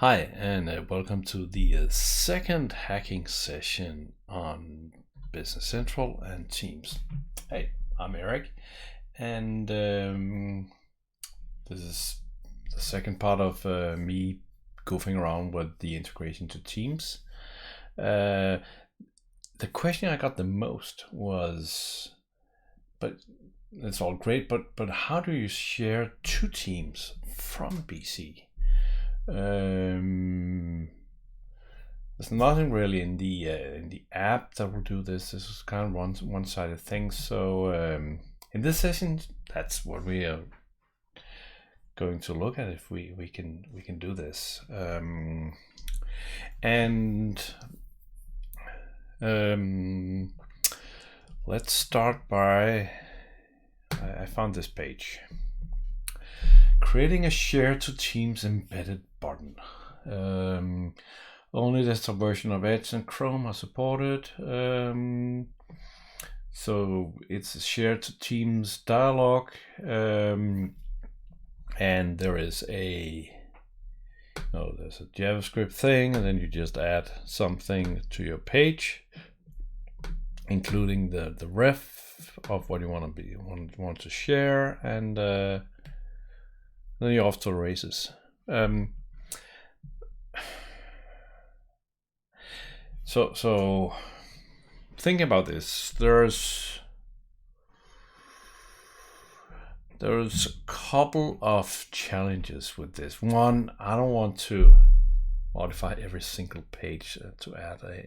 Hi, and welcome to the second hacking session on Business Central and Teams. Hey, I'm Eric, and this is the second part of me goofing around with the integration to Teams. The question I got the most was, but it's all great, but how do you share two teams from BC? There's nothing really in the app that will do this. This is kind of one-sided thing. So in this session, that's what we are going to look at, if we can do this. Let's start by I found this page. Creating a share to Teams embedded button. Only desktop version of Edge and Chrome are supported. So it's a share to Teams dialog, and there is there's a JavaScript thing, and then you just add something to your page, including the ref of what you want to share, and then you're off to the races. So thinking about this, there's a couple of challenges with this. One, I don't want to modify every single page to add a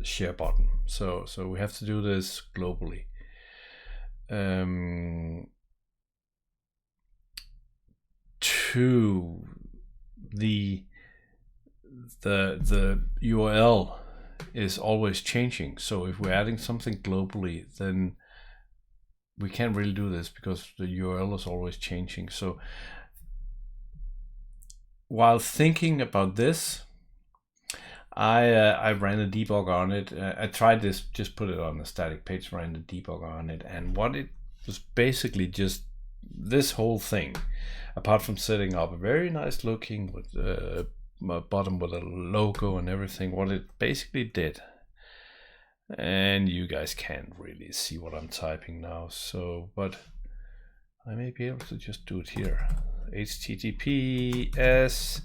share button. So we have to do this globally. Two, the URL is always changing. So if we're adding something globally, then we can't really do this because the URL is always changing. So while thinking about this, I ran a debug on it. I tried this, just put it on a static page, ran the debug on it, and what it was basically just this whole thing, apart from setting up a very nice looking with bottom with a logo and everything, what it basically did, and you guys can't really see what I'm typing now, but I may be able to just do it here. https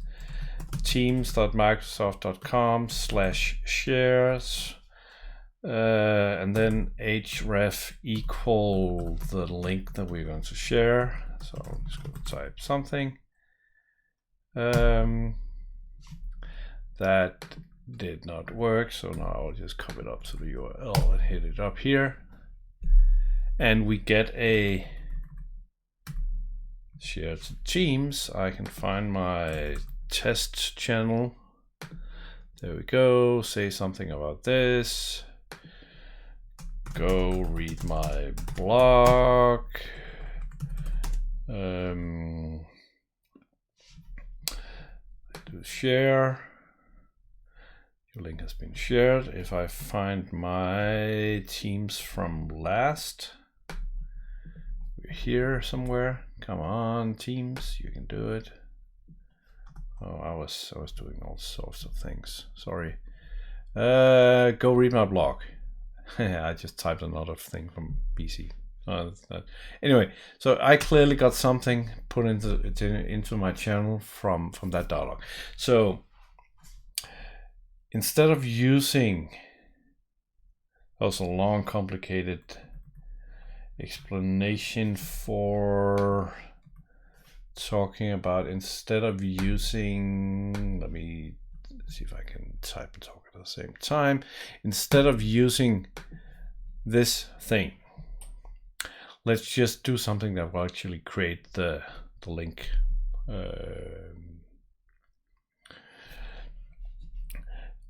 teams.microsoft.com/shares, and then href equal the link that we're going to share. So I'm just going to type something. That did not work, so now I'll just come it up to the URL and hit it up here, and we get a share to Teams. I can find my test channel. There we go. Say something about this. Go read my blog. Do share. Your link has been shared. If I find my Teams from last, we're here somewhere. Come on, Teams, you can do it. Oh, I was doing all sorts of things. Sorry. Go read my blog. I just typed another thing from BC. Anyway, so I clearly got something put into my channel from that dialog. So instead of using, that was a long, complicated explanation for talking about, instead of using, let me see if I can type and talk at the same time. Instead of using this thing, let's just do something that will actually create the link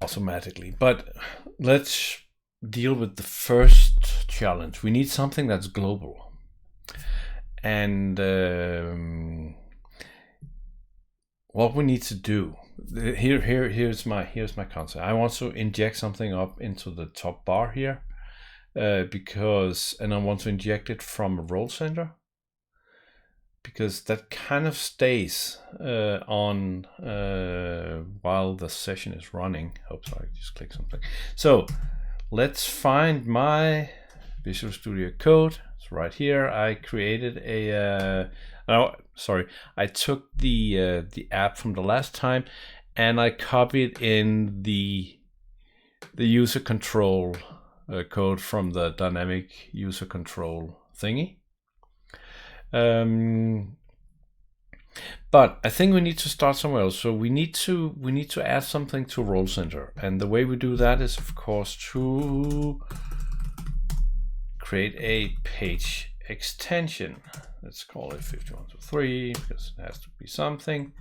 automatically. But let's deal with the first challenge. We need something that's global, and what we need to do here's my concept. I want to inject something up into the top bar here, and I want to inject it from a role center. because that kind of stays on while the session is running. Oops, I just clicked something. So let's find my Visual Studio Code. It's right here. I created a I took the app from the last time and I copied in the user control code from the dynamic user control thingy. But I think we need to start somewhere else. So we need to add something to Role Center, and the way we do that is, of course, to create a page extension. Let's call it 5123 because it has to be something.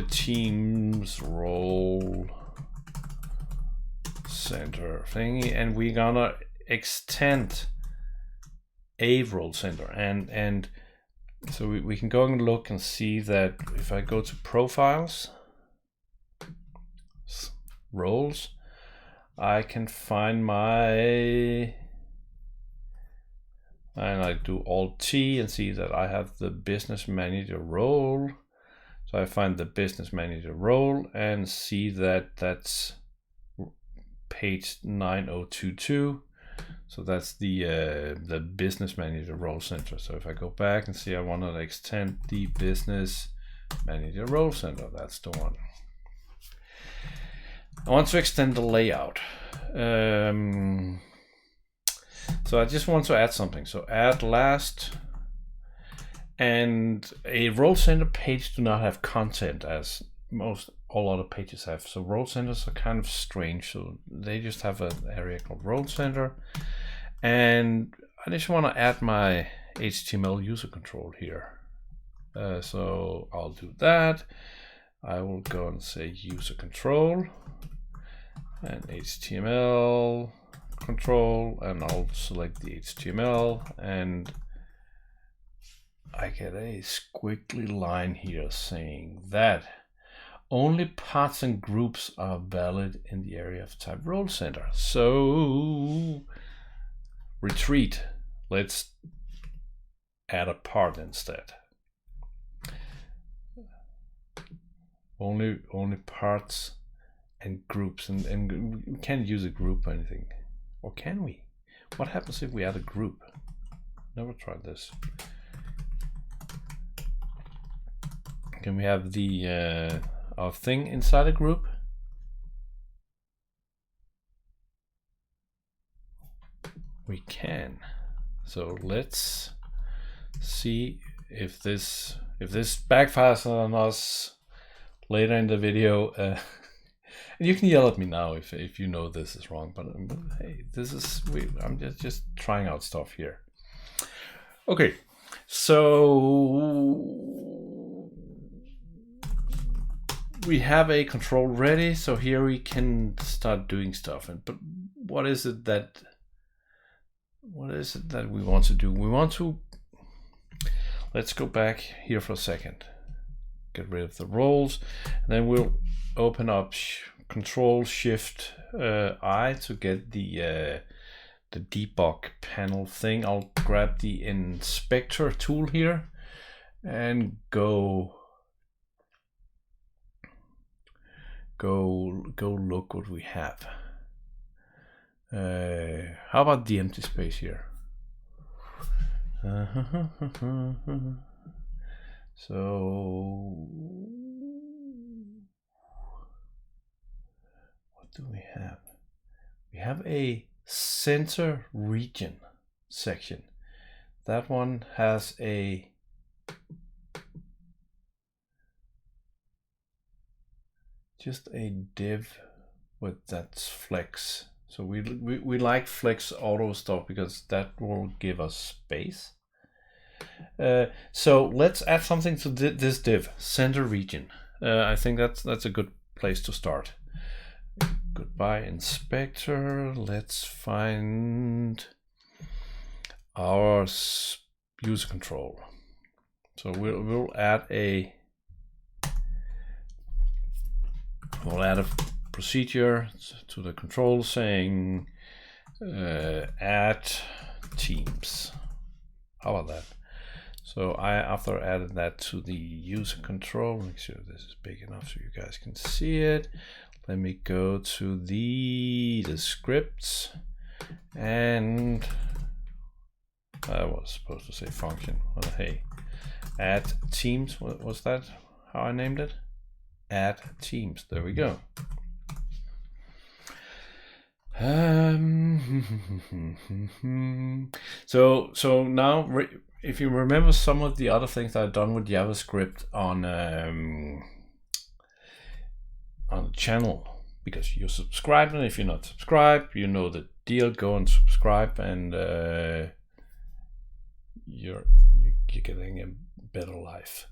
Teams Role Center thingy, and we're gonna extend a Role Center, and so we can go and look and see that if I go to Profiles, Roles, I can find and I do Alt-T and see that I have the Business Manager role. So I find the Business Manager role and see that that's page 9022. So that's the Business Manager Role Center. So if I go back and see I want to extend the Business Manager Role Center, that's the one. I want to extend the layout. So I just want to add something. So add last, and a Role Center page do not have content as all other pages have. So Role Centers are kind of strange. So they just have an area called Role Center. And I just want to add my HTML user control here. So I'll do that. I will go and say user control and HTML control, and I'll select the HTML, and I get a squiggly line here saying that only parts and groups are valid in the area of type Role Center. So retreat. Let's add a part instead. Only parts and groups, and we can't use a group or anything. Or can we? What happens if we add a group? Never tried this. Can we have the our thing inside a group? We can. So let's see if this backfires on us later in the video. And you can yell at me now if you know this is wrong, but hey, I'm just trying out stuff here. Okay, so we have a control ready. So here we can start doing stuff. But what is it that we want to do? Let's go back here for a second. Get rid of the roles, and then we'll open up Control Shift I to get the debug panel thing. I'll grab the inspector tool here and go look what we have. How about the empty space here? So what do we have? We have a center region section. That one has just a div with that's flex. So we like flex auto stuff because that will give us space. So let's add something to this div, center region. I think that's a good place to start. Goodbye inspector. Let's find our user control. So we'll add a procedure to the control saying add teams. How about that? So after I added that to the user control, make sure this is big enough so you guys can see it. Let me go to the scripts, and I was supposed to say function. Well, hey, add teams. What was that? How I named it? Add teams. There we go. So now, if you remember some of the other things I've done with JavaScript on the channel, because you're subscribed, and if you're not subscribed, you know the deal. Go and subscribe, and you're getting a better life.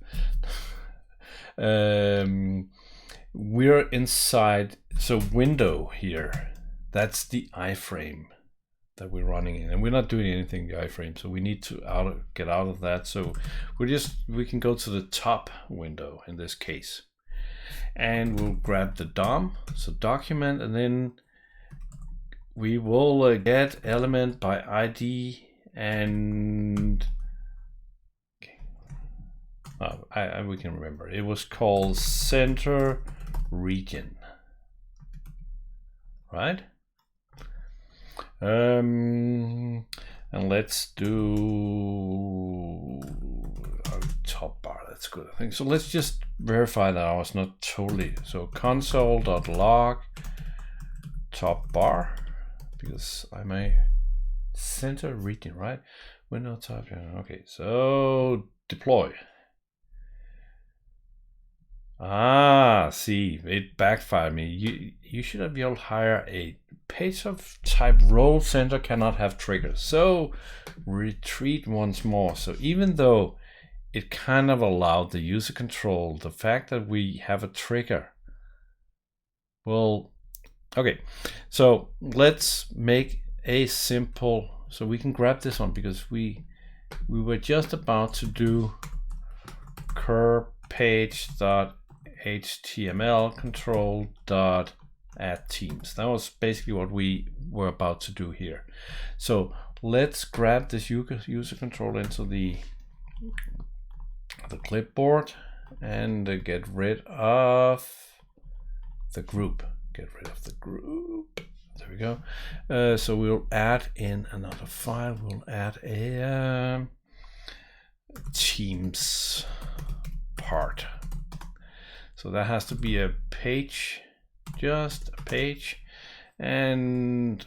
We're inside, so window here, that's the iframe that we're running in, and we're not doing anything in the iframe, so we need to get out of that. So we can go to the top window in this case, and we'll grab the DOM, so document, and then we will get element by ID, and we can remember it was called center region, right? And let's do our top bar. That's good, I think. So let's just verify that I was not totally. So console.log top bar, because I may center region, right? Window top. Okay, so deploy. See, it backfired me. You should have yelled higher. A page of type role center cannot have triggers. So retreat once more. So even though it kind of allowed the user control, the fact that we have a trigger, well, okay. So let's make a simple, so we can grab this one, because we were just about to do cur page.html control.add teams. That was basically what we were about to do here. So let's grab this user control into the clipboard and get rid of the group. Get rid of the group. There we go. So we'll add in another file. We'll add a teams part. So that has to be a page, just a page, and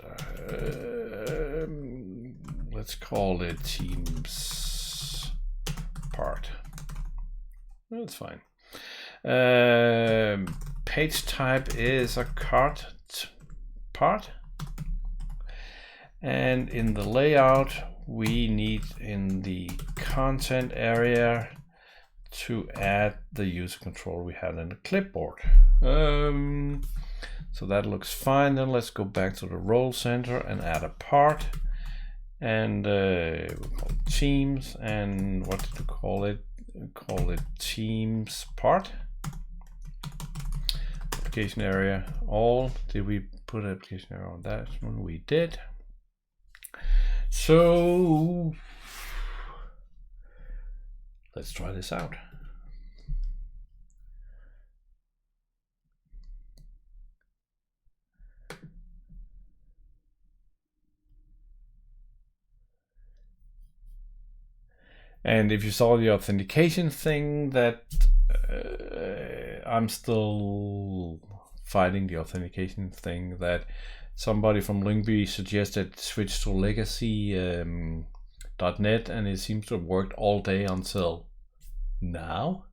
let's call it teams part. That's fine. Page type is a cart part, and in the layout we need in the content area to add the user control we had in the clipboard. So that looks fine. Then let's go back to the role center and add a part, and we'll call it teams, and what did we call it? We call it teams part. Application area all. Did we put application area on that one? We did. So let's try this out. And if you saw the authentication thing, that I'm still fighting the authentication thing, that somebody from Lyngby suggested switch to legacy .NET, and it seems to have worked all day until now,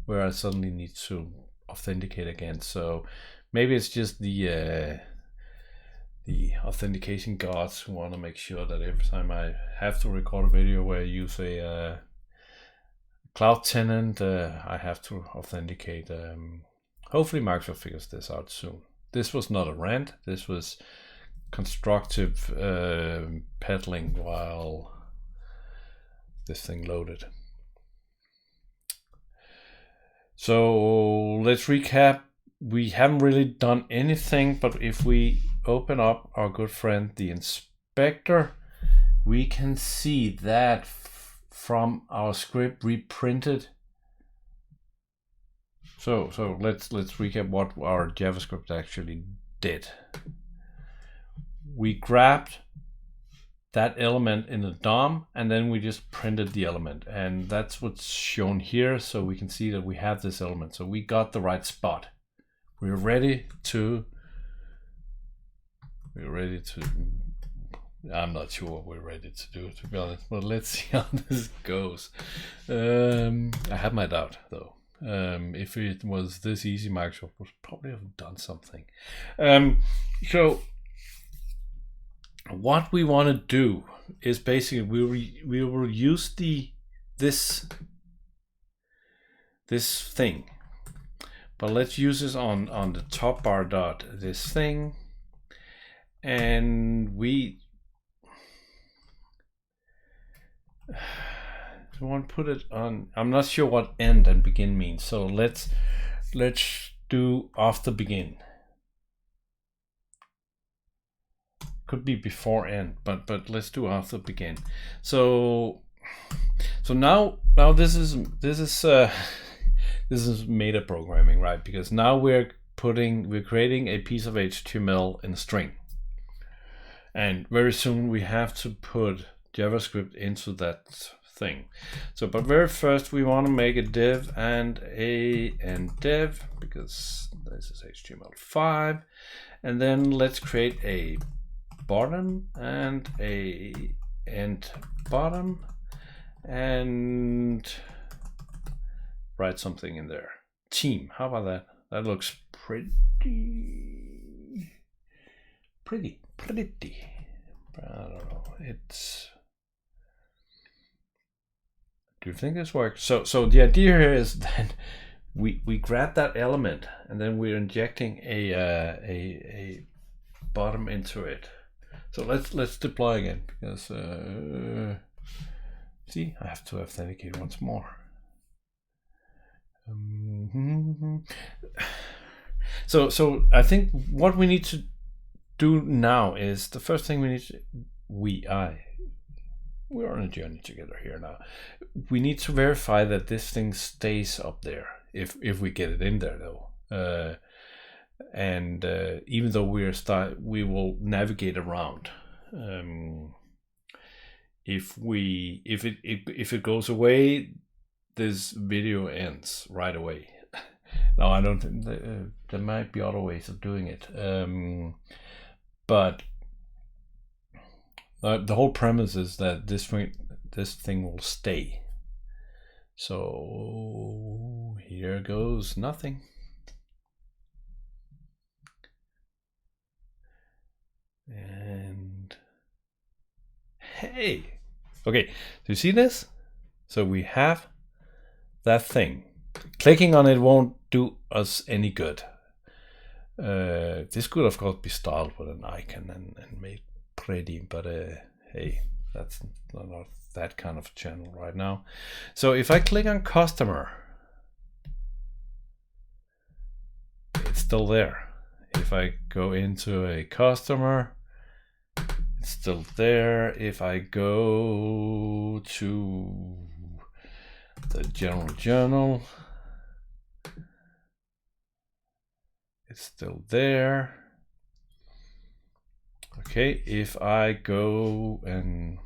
where I suddenly need to authenticate again. So maybe it's just the authentication gods who want to make sure that every time I have to record a video where I use a cloud tenant, I have to authenticate. Hopefully Microsoft figures this out soon. This was not a rant. This was constructive peddling while this thing loaded. So let's recap. We haven't really done anything, but if we open up our good friend the inspector, we can see that from our script reprinted. So let's recap what our JavaScript actually did. We grabbed that element in the DOM and then we just printed the element, and that's what's shown here. So we can see that we have this element, so we got the right spot. We're ready to I'm not sure what we're ready to do, to be honest, but let's see how this goes. I have my doubt though. If it was this easy, Microsoft would probably have done something. So what we want to do is basically we will use this thing, but let's use this on the top bar dot this thing, and we want to put it on. I'm not sure what end and begin means, so let's do after begin. Could be before end, but let's do after begin. So now this is meta programming, right? Because now we're creating a piece of HTML in a string, and very soon we have to put JavaScript into that thing. So, but very first we want to make a div and dev, because this is HTML5, and then let's create a bottom and a end bottom and write something in there. Team, how about that? That looks pretty. I don't know. Do you think this works? So the idea here is that we grab that element and then we're injecting a bottom into it. So let's deploy again, because see, I have to authenticate once more. So I think what we need to do now is, the first thing we need to, we're on a journey together here now. We need to verify that this thing stays up there, if we get it in there though. And even though we will navigate around. If it goes away, this video ends right away. No, I don't think there might be other ways of doing it. But the whole premise is that this thing will stay. So here goes nothing. And hey, okay, so you see this? So we have that thing. Clicking on it won't do us any good. This could of course be styled with an icon and made pretty, but hey, that's not that kind of channel right now. So if I click on customer, it's still there. If I go into a customer, it's still there. If I go to the general journal, it's still there. Okay, if I go and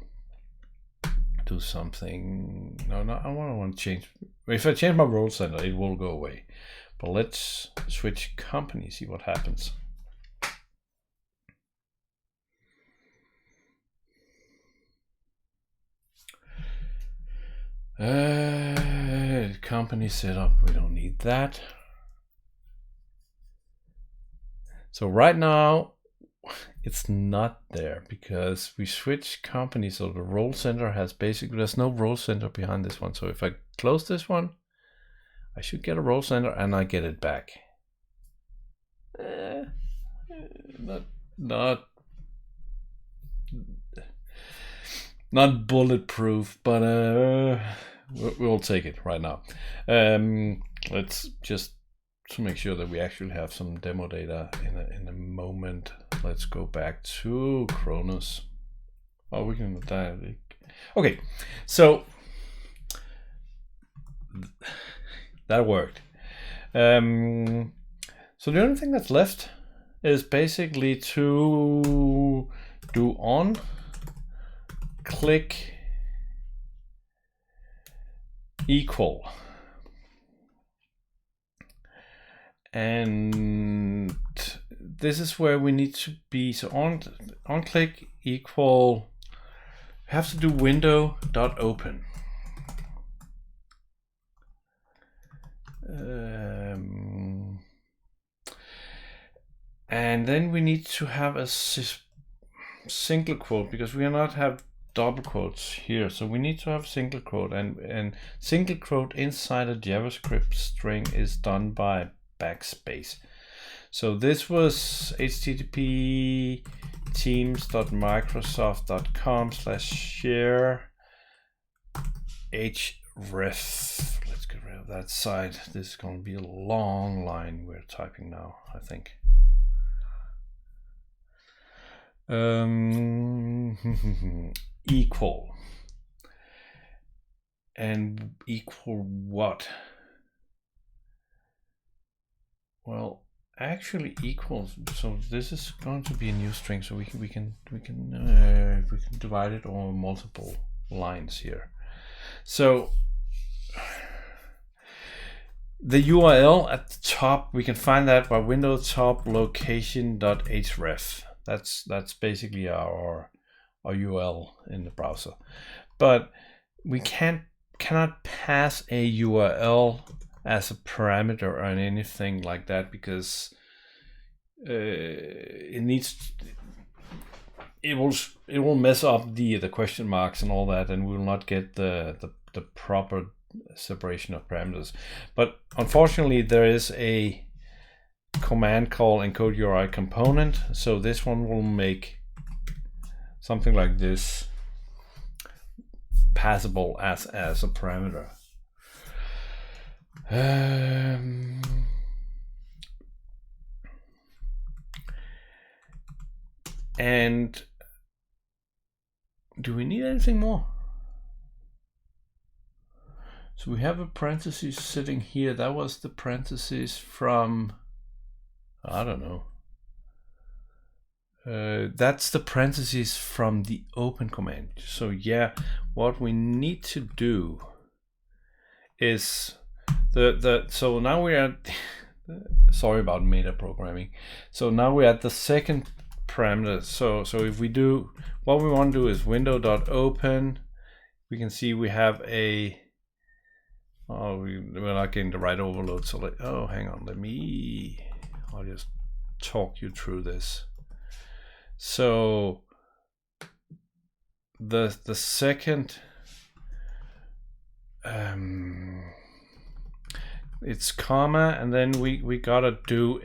do something, no, I want to change. If I change my role center, it will go away. But let's switch company, see what happens. Company setup, we don't need that. So right now it's not there because we switched company, so the role center has basically, there's no role center behind this one. So if I close this one, I should get a role center and I get it back. Not bulletproof, but we'll take it right now. Let's just, to make sure that we actually have some demo data in a moment, let's go back to Cronus. Oh, we can dive. Okay, so that worked. So the only thing that's left is basically to do on click equal, and this is where we need to be. So on click equal, we have to do window.open. And then we need to have a single quote, because we are not have double quotes here. So we need to have single quote, and single quote inside a JavaScript string is done by backspace. So this was http teams.microsoft.com/share href. Let's get rid of that side. This is going to be a long line we're typing now, I think. Equal. And equal what? Well, actually equals. So this is going to be a new string. So we can divide it over multiple lines here. So the URL at the top, we can find that by window top location.href. That's basically our URL in the browser. But we cannot pass a URL as a parameter or anything like that, because it will mess up the question marks and all that, and we will not get the proper separation of parameters. But unfortunately, there is a command called encode URI component, so this one will make something like this passable as a parameter. And do we need anything more? So we have a parenthesis sitting here. That was the parenthesis from, I don't know. That's the parentheses from the open command. So yeah, what we need to do is so now we're at sorry about meta programming. So now we're at the second parameter. So if we do, what we want to do is window.open. We can see we have a, we're not getting the right overload. So hang on, I'll just talk you through this. So the second, it's comma, and then we gotta do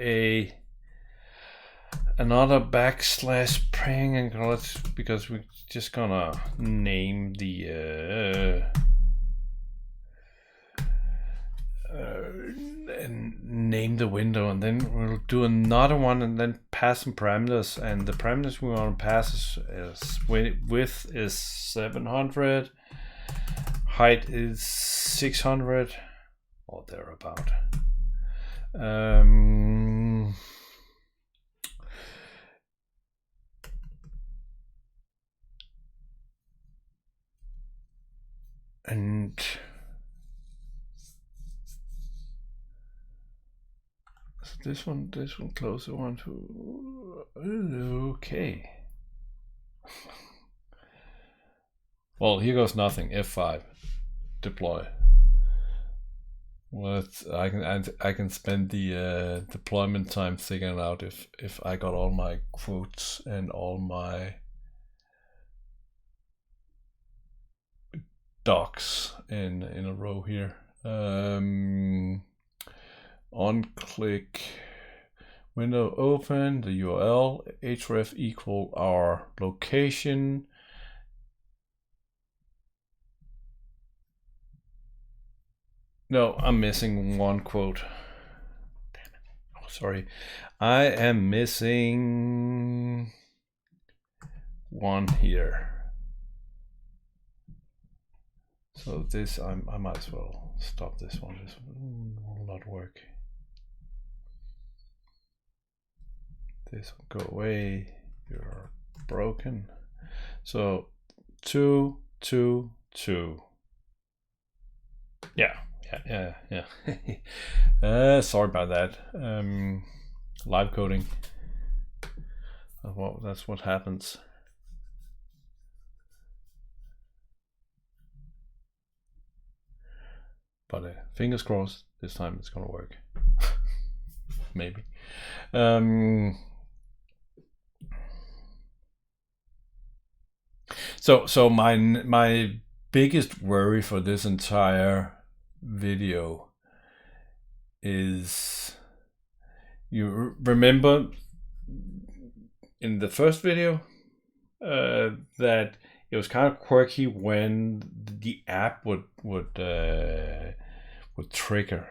another backslash praying and because we're just gonna name the name the window, and then we'll do another one and then pass some parameters, and the parameters we want to pass is width is 700, height is 600 or thereabout. And this one closer, 1, 2. Okay. Well, here goes nothing. F5, deploy. Well, I can spend the deployment time figuring out if I got all my quotes and all my docs in a row here. On click, window open, the URL, href equal our location. No, I'm missing one quote. Damn it. Oh, sorry. I am missing one here. So this, I might as well stop this one. This will not work. This will go away. You're broken. So 2, 2, 2. Yeah. Sorry about that. Live coding. Well, that's what happens. But fingers crossed, this time it's gonna work. Maybe. So my biggest worry for this entire video is, you remember in the first video that it was kind of quirky when the app would trigger,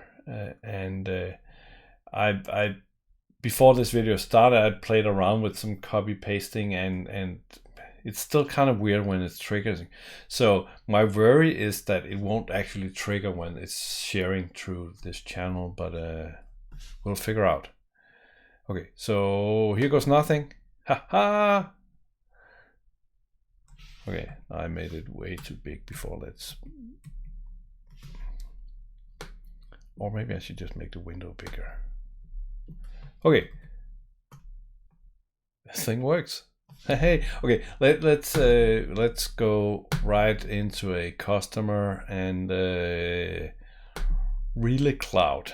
and I before this video started, I played around with some copy pasting, and it's still kind of weird when it's triggering. So my worry is that it won't actually trigger when it's sharing through this channel, but we'll figure out. Okay, so here goes nothing. Haha. Okay, I made it way too big before. Or maybe I should just make the window bigger. Okay, this thing works. Hey, okay, let's go right into a customer and Relay Cloud.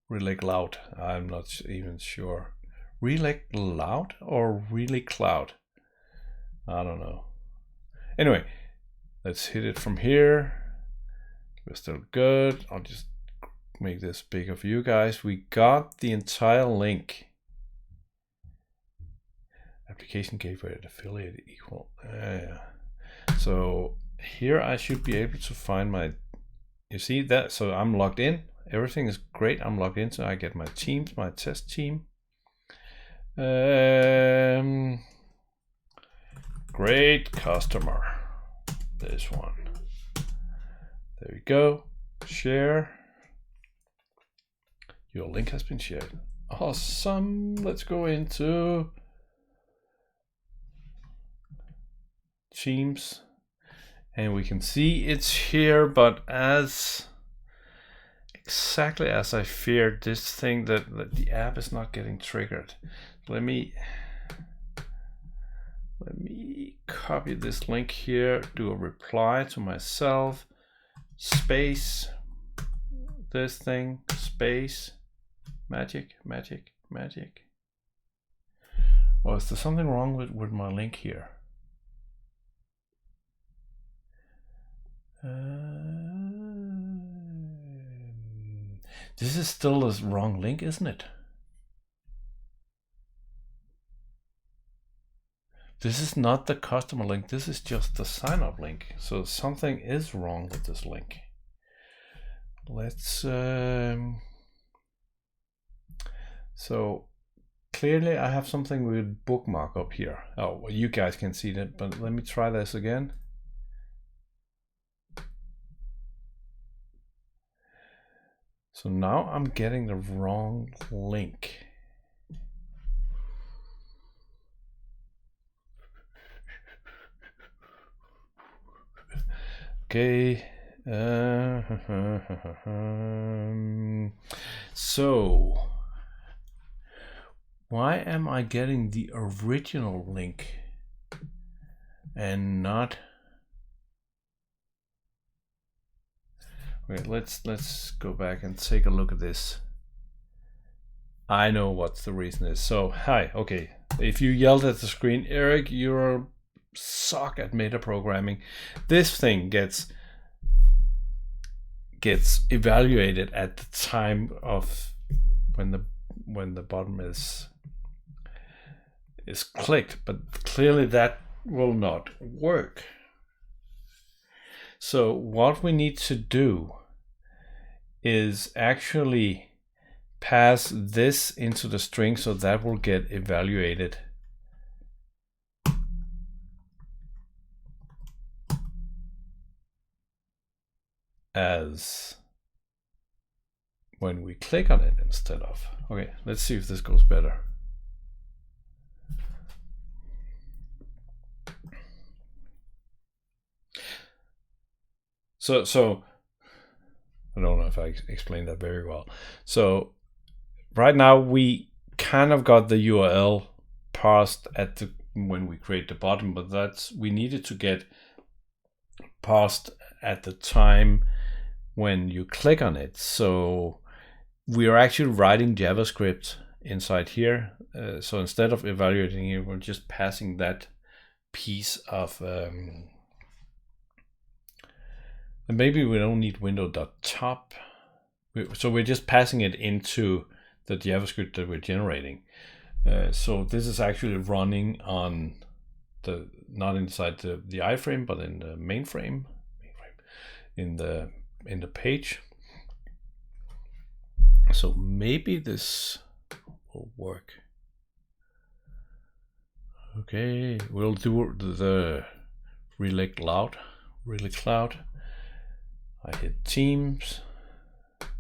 I'm not even sure. Relay Cloud or Relay Cloud? I don't know. Anyway, let's hit it from here. We're still good. I'll just make this bigger for you guys. We got the entire link. Application gateway affiliate equal. So here I should be able to find my, you see that? So I'm logged in. Everything is great. I'm logged in, so I get my teams, my test team. Great customer. This one. There we go. Share. Your link has been shared. Awesome. Let's go into Teams, and we can see it's here, but exactly as I feared, this thing that the app is not getting triggered. Let me copy this link here, do a reply to myself, space, this thing, space, magic. Well, is there something wrong with my link here? This is still the wrong link, isn't it? This is not the customer link, this is just the sign up link. So something is wrong with this link. Let's so clearly I have something with bookmark up here. Oh, well, you guys can see that, but let me try this again. So now I'm getting the wrong link. Okay. So why am I getting the original link and not? Wait, let's go back and take a look at this. I know what the reason is. So hi, okay. If you yelled at the screen, Eric, you're suck at meta programming. This thing gets evaluated at the time of when the button is clicked, but clearly that will not work. So what we need to do is actually pass this into the string, so that will get evaluated. as when we click on it instead of. Okay, let's see if this goes better. So I don't know if I explained that very well. So right now we kind of got the URL parsed at the when we create the button, but that's we needed to get parsed at the time when you click on it. So we are actually writing JavaScript inside here. So instead of evaluating it, we're just passing that piece of and maybe we don't need window.top. So we're just passing it into the JavaScript that we're generating. So this is actually running on the not inside the iframe, but in the mainframe, in the page. So maybe this will work. Okay, we'll do the relay cloud. I hit Teams. Let's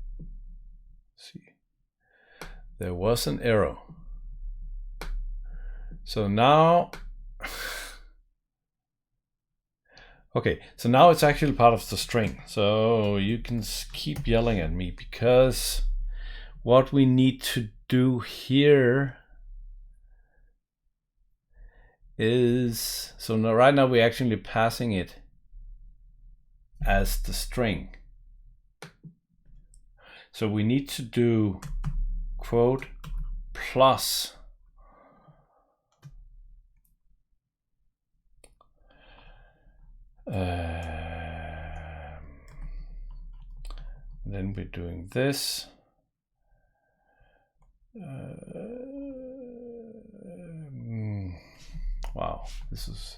see, there was an error. So now, okay, so now it's actually part of the string. So you can keep yelling at me because what we need to do here is, so now right now we're actually passing it as the string. So we need to do quote plus then we're doing this. Wow, this is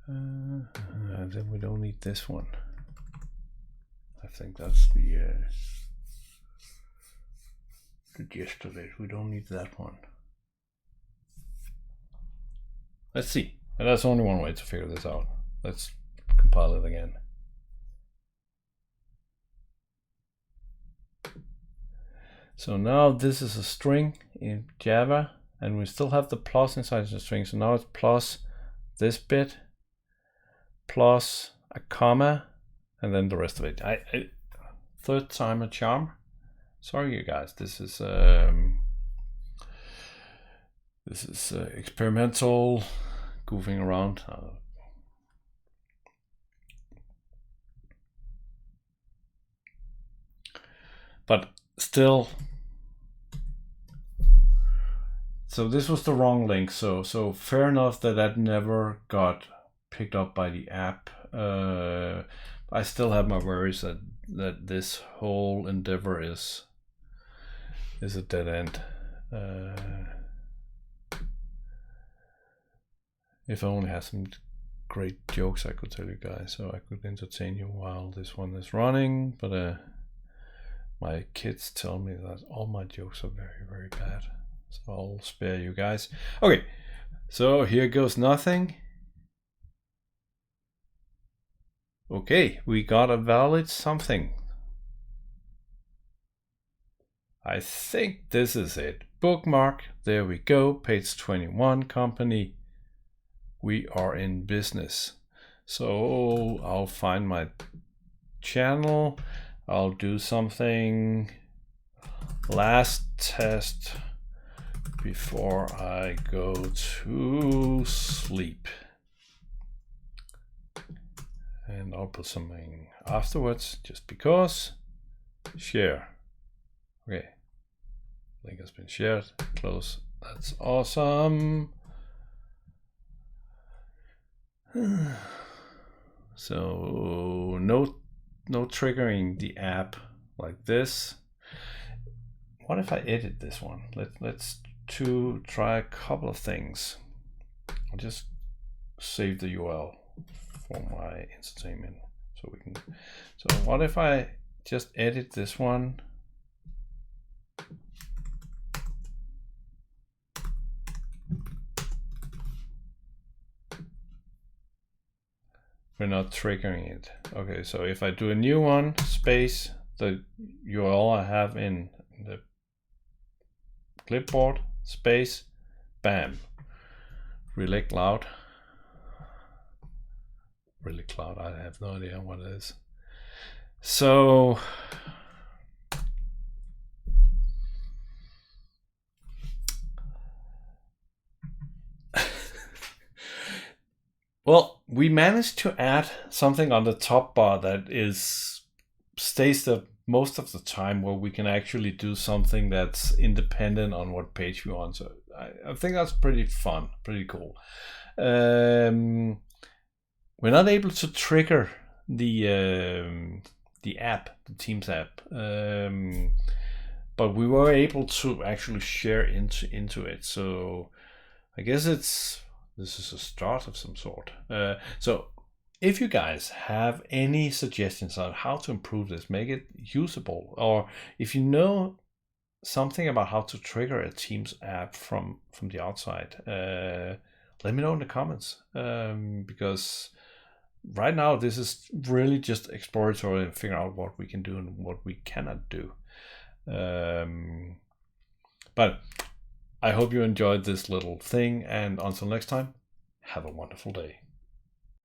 then we don't need this one. I think that's the gist of it. We don't need that one. Let's see. And that's only one way to figure this out. Let's compile it again. So now this is a string in Java, and we still have the plus inside the string. So now it's plus this bit, plus a comma, and then the rest of it. Third time a charm. Sorry, you guys. This is experimental, goofing around. But still, so this was the wrong link. So fair enough that never got picked up by the app. I still have my worries that this whole endeavor is a dead end. If I only had some great jokes I could tell you guys, so I could entertain you while this one is running, but my kids tell me that all my jokes are very, very bad, so I'll spare you guys. Okay, so here goes nothing. Okay, we got a valid something. I think this is it. Bookmark, there we go, page 21, company. We are in business. So I'll find my channel. I'll do something. Last test before I go to sleep. And I'll put something afterwards just because. Share. Okay. Link has been shared. Close. That's awesome. So no triggering the app like this. What if I edit this one? Let's try a couple of things. I'll just save the URL for my entertainment so we can. So what if I just edit this one? we're not triggering it. Okay, so if I do a new one, space, the URL I have in the clipboard, space, bam, relay cloud. Relay cloud, I have no idea what it is. So well, we managed to add something on the top bar that stays the most of the time, where we can actually do something that's independent on what page we want. So I think that's pretty fun, pretty cool. We're not able to trigger the app, the Teams app, but we were able to actually share into it. So I guess this is a start of some sort. So if you guys have any suggestions on how to improve this, make it usable, or if you know something about how to trigger a Teams app from the outside, let me know in the comments, because right now this is really just exploratory and figure out what we can do and what we cannot do. But I hope you enjoyed this little thing, and until next time, have a wonderful day.